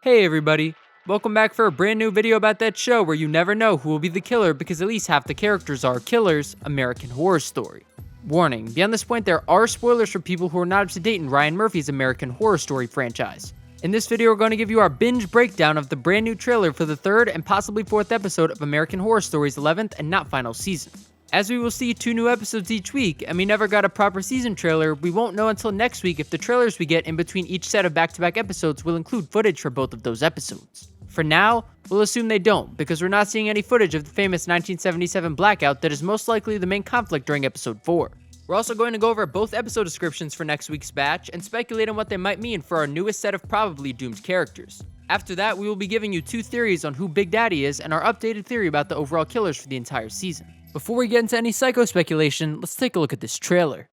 Hey everybody, welcome back for a brand new video about that show where you never know who will be the killer because at least half the characters are killers, American Horror Story. Warning, beyond this point there are spoilers for people who are not up to date in Ryan Murphy's American Horror Story franchise. In this video we're going to give you our binge breakdown of the brand new trailer for the third and possibly fourth episode of American Horror Story's 11th and not final season. As we will see 2 new episodes each week, and we never got a proper season trailer, we won't know until next week if the trailers we get in between each set of back-to-back episodes will include footage for both of those episodes. For now, we'll assume they don't, because we're not seeing any footage of the famous 1977 blackout that is most likely the main conflict during episode 4. We're also going to go over both episode descriptions for next week's batch, and speculate on what they might mean for our newest set of probably doomed characters. After that, we will be giving you 2 theories on who Big Daddy is and our updated theory about the overall killers for the entire season. Before we get into any psycho speculation, let's take a look at this trailer.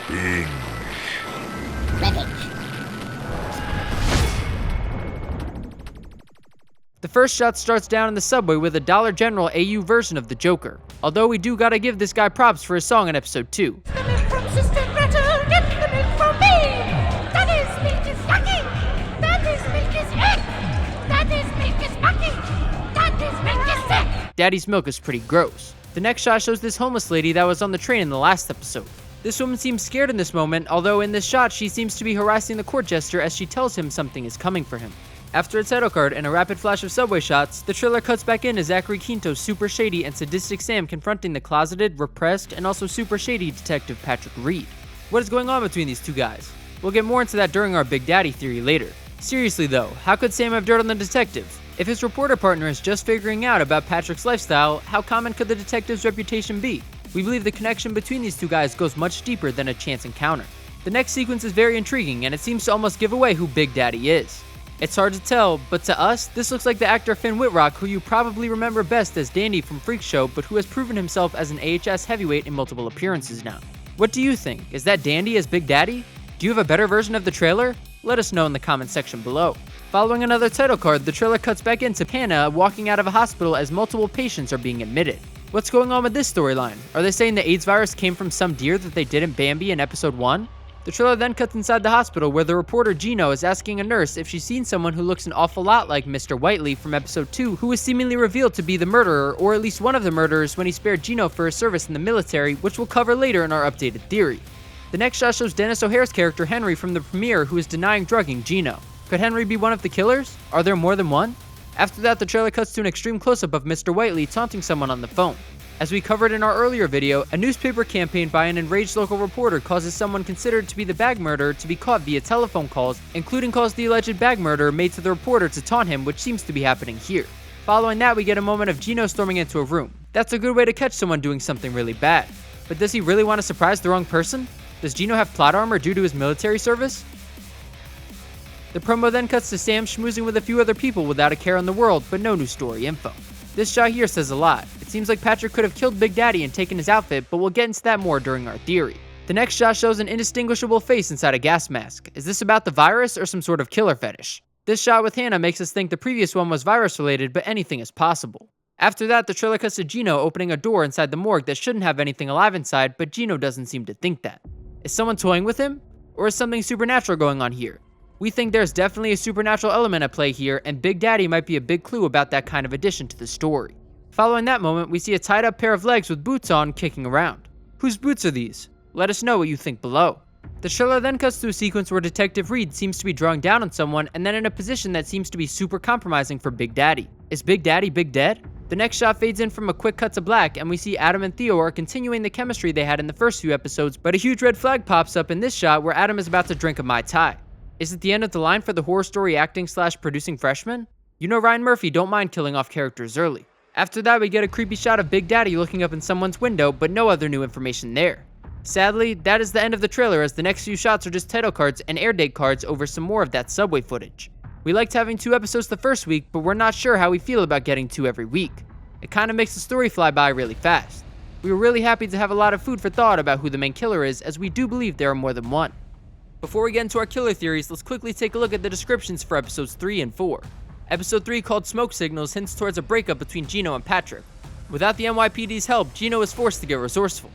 Binge. Rampage. The first shot starts down in the subway with a Dollar General AU version of the Joker. Although we do gotta give this guy props for his song in episode 2. The milk from Sister Gretel, get the milk from me! Daddy's milk is yucky! Daddy's milk is egg! Daddy's milk is yucky! Daddy's milk is sick! Daddy's milk is pretty gross. The next shot shows this homeless lady that was on the train in the last episode. This woman seems scared in this moment, although in this shot she seems to be harassing the court jester as she tells him something is coming for him. After a title card and a rapid flash of subway shots, the trailer cuts back in as Zachary Quinto's super shady and sadistic Sam confronting the closeted, repressed, and also super shady detective Patrick Reed. What is going on between these two guys? We'll get more into that during our Big Daddy theory later. Seriously though, how could Sam have dirt on the detective? If his reporter partner is just figuring out about Patrick's lifestyle, how common could the detective's reputation be? We believe the connection between these two guys goes much deeper than a chance encounter. The next sequence is very intriguing and it seems to almost give away who Big Daddy is. It's hard to tell, but to us, this looks like the actor Finn Wittrock, who you probably remember best as Dandy from Freak Show, but who has proven himself as an AHS heavyweight in multiple appearances now. What do you think? Is that Dandy as Big Daddy? Do you have a better version of the trailer? Let us know in the comment section below. Following another title card, the trailer cuts back into Hannah walking out of a hospital as multiple patients are being admitted. What's going on with this storyline? Are they saying the AIDS virus came from some deer that they did in Bambi in episode 1? The trailer then cuts inside the hospital where the reporter Gino is asking a nurse if she's seen someone who looks an awful lot like Mr. Whiteley from episode 2 who was seemingly revealed to be the murderer or at least one of the murderers when he spared Gino for his service in the military, which we'll cover later in our updated theory. The next shot shows Dennis O'Hare's character Henry from the premiere who is denying drugging Gino. Could Henry be one of the killers? Are there more than one? After that, the trailer cuts to an extreme close-up of Mr. Whiteley taunting someone on the phone. As we covered in our earlier video, a newspaper campaign by an enraged local reporter causes someone considered to be the bag murderer to be caught via telephone calls, including calls the alleged bag murderer made to the reporter to taunt him, which seems to be happening here. Following that, we get a moment of Gino storming into a room. That's a good way to catch someone doing something really bad. But does he really want to surprise the wrong person? Does Gino have plot armor due to his military service? The promo then cuts to Sam schmoozing with a few other people without a care in the world, but no new story info. This shot here says a lot. It seems like Patrick could have killed Big Daddy and taken his outfit, but we'll get into that more during our theory. The next shot shows an indistinguishable face inside a gas mask. Is this about the virus or some sort of killer fetish? This shot with Hannah makes us think the previous one was virus related, but anything is possible. After that, the trailer cuts to Gino opening a door inside the morgue that shouldn't have anything alive inside, but Gino doesn't seem to think that. Is someone toying with him? Or is something supernatural going on here? We think there's definitely a supernatural element at play here, and Big Daddy might be a big clue about that kind of addition to the story. Following that moment, we see a tied up pair of legs with boots on kicking around. Whose boots are these? Let us know what you think below. The trailer then cuts to a sequence where Detective Reed seems to be drawing down on someone and then in a position that seems to be super compromising for Big Daddy. Is Big Daddy Big Dead? The next shot fades in from a quick cut to black and we see Adam and Theo are continuing the chemistry they had in the first few episodes, but a huge red flag pops up in this shot where Adam is about to drink a Mai Tai. Is it the end of the line for the horror story acting / producing freshman? You know Ryan Murphy don't mind killing off characters early. After that, we get a creepy shot of Big Daddy looking up in someone's window, but no other new information there. Sadly, that is the end of the trailer as the next few shots are just title cards and air date cards over some more of that subway footage. We liked having 2 episodes the first week, but we're not sure how we feel about getting 2 every week. It kinda makes the story fly by really fast. We were really happy to have a lot of food for thought about who the main killer is, as we do believe there are more than one. Before we get into our killer theories, let's quickly take a look at the descriptions for episodes 3 and 4. Episode 3, called Smoke Signals, hints towards a breakup between Gino and Patrick. Without the NYPD's help, Gino is forced to get resourceful.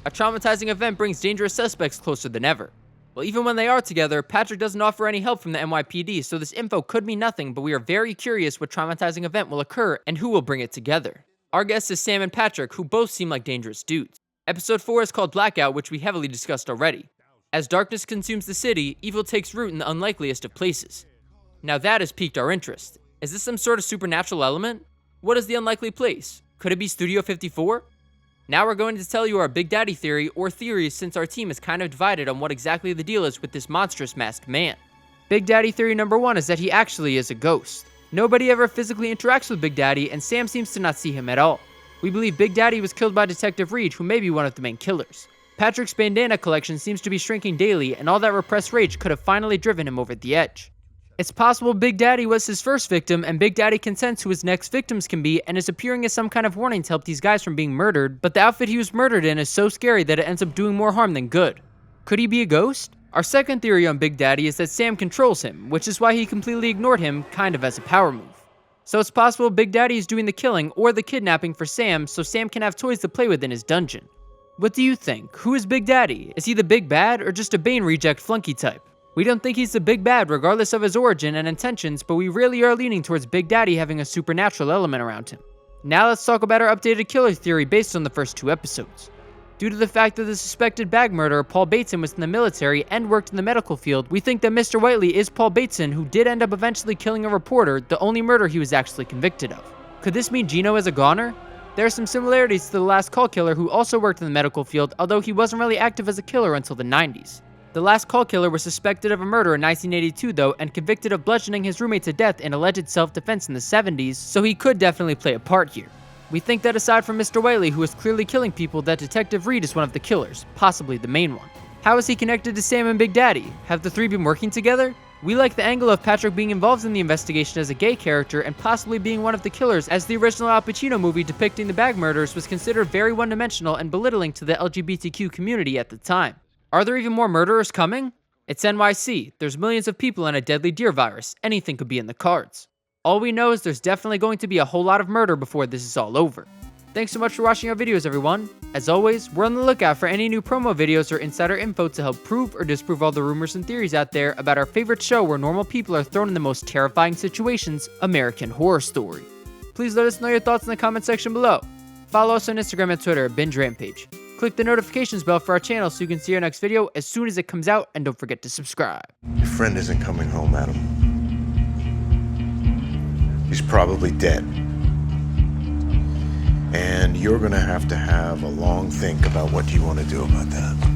A traumatizing event brings dangerous suspects closer than ever. Well, even when they are together, Patrick doesn't offer any help from the NYPD, so this info could mean nothing, but we are very curious what traumatizing event will occur and who will bring it together. Our guest is Sam and Patrick, who both seem like dangerous dudes. Episode 4 is called Blackout, which we heavily discussed already. As darkness consumes the city, evil takes root in the unlikeliest of places. Now that has piqued our interest. Is this some sort of supernatural element? What is the unlikely place? Could it be Studio 54? Now we're going to tell you our Big Daddy theory, or theories, since our team is kind of divided on what exactly the deal is with this monstrous masked man. Big Daddy theory number 1 is that he actually is a ghost. Nobody ever physically interacts with Big Daddy, and Sam seems to not see him at all. We believe Big Daddy was killed by Detective Reed, who may be one of the main killers. Patrick's bandana collection seems to be shrinking daily, and all that repressed rage could have finally driven him over the edge. It's possible Big Daddy was his first victim, and Big Daddy can sense who his next victims can be and is appearing as some kind of warning to help these guys from being murdered, but the outfit he was murdered in is so scary that it ends up doing more harm than good. Could he be a ghost? Our second theory on Big Daddy is that Sam controls him, which is why he completely ignored him, kind of as a power move. So it's possible Big Daddy is doing the killing or the kidnapping for Sam, so Sam can have toys to play with in his dungeon. What do you think? Who is Big Daddy? Is he the big bad, or just a Bane reject flunky type? We don't think he's the big bad regardless of his origin and intentions, but we really are leaning towards Big Daddy having a supernatural element around him. Now let's talk about our updated killer theory based on the first 2 episodes. Due to the fact that the suspected bag murderer, Paul Bateson, was in the military and worked in the medical field, we think that Mr. Whiteley is Paul Bateson, who did end up eventually killing a reporter, the only murder he was actually convicted of. Could this mean Gino is a goner? There are some similarities to the last call killer who also worked in the medical field, although he wasn't really active as a killer until the 90s. The last call killer was suspected of a murder in 1982 though, and convicted of bludgeoning his roommate to death in alleged self-defense in the 70s, so he could definitely play a part here. We think that aside from Mr. Whiteley, who is clearly killing people, that Detective Reed is one of the killers, possibly the main one. How is he connected to Sam and Big Daddy? Have the 3 been working together? We like the angle of Patrick being involved in the investigation as a gay character and possibly being one of the killers, as the original Al Pacino movie depicting the bag murders was considered very one-dimensional and belittling to the LGBTQ community at the time. Are there even more murderers coming? It's NYC, there's millions of people and a deadly deer virus, anything could be in the cards. All we know is there's definitely going to be a whole lot of murder before this is all over. Thanks so much for watching our videos, everyone. As always, we're on the lookout for any new promo videos or insider info to help prove or disprove all the rumors and theories out there about our favorite show where normal people are thrown in the most terrifying situations, American Horror Story. Please let us know your thoughts in the comment section below. Follow us on Instagram and Twitter at Binge Rampage. Click the notifications bell for our channel so you can see our next video as soon as it comes out, and don't forget to subscribe. Your friend isn't coming home, Adam. He's probably dead. And you're gonna have a long think about what you want to do about that.